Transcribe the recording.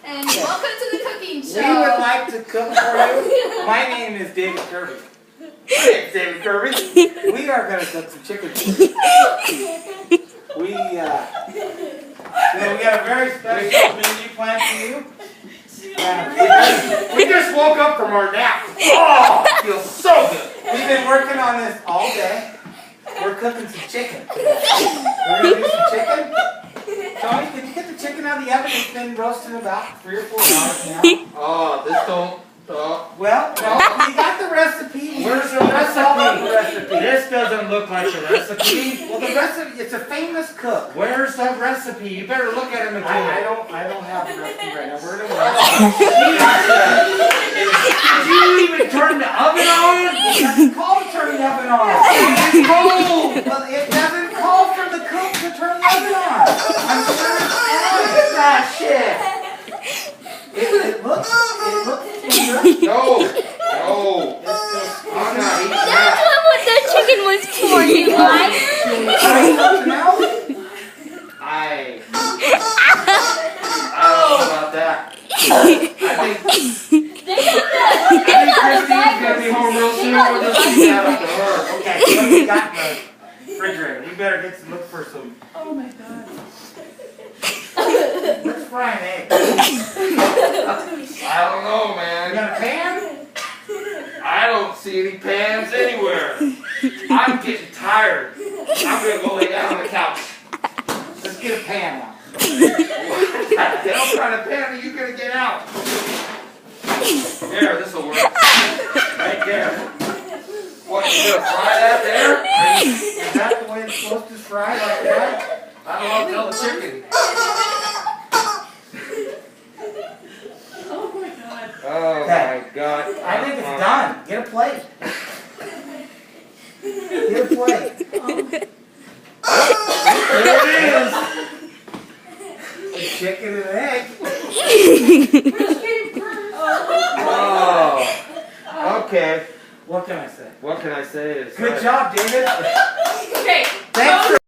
and welcome to the cooking show. We would like to cook for you. My name is David Kirby. My name's David Kirby. We are going to cook some chicken. We got a very special menu planned for you. We just woke up from our nap. Oh, it feels so good. We've been working on this all day. We're cooking some chicken. We're going to do some chicken. Tony, did you get the chicken out of the oven? It's been roasting about 3 or 4 hours now. Oh, this don't. Well, no, you got the recipe. Where's the recipe? This doesn't look like a recipe. Well, the recipe, it's a famous cook. Where's the recipe? You better look at him I again. don't have the recipe right now. Where do Did you even turn the oven on? It's called to turn the oven on. It's cold. Well, it doesn't call for the cook to turn the oven on. I'm sure it's on. Ah, shit. It looks good. No. I'm not eating that. That's what the chicken was for, you liar! I don't know about that. I think Christine's gonna be home real soon. We'll just leave that up to her. Okay, what you got in the refrigerator? We better look for some. Oh my god. Let's fry an egg. I don't know, You man. got a pan? I don't see any pans anywhere. I'm getting tired. I'm gonna go lay down on the couch. Let's get a pan out. What kind of pan are you gonna get out? There, this'll work. Right there. What, you gonna fry that there? Is that the way it's supposed to fry like that? I don't know, tell the chicken. Oh my god. Oh my god. I think it's done. Get a plate. Get a plate. There it is. A chicken and an egg. Oh. Okay. What can I say? What can I say? Good job, David. Okay. Thanks for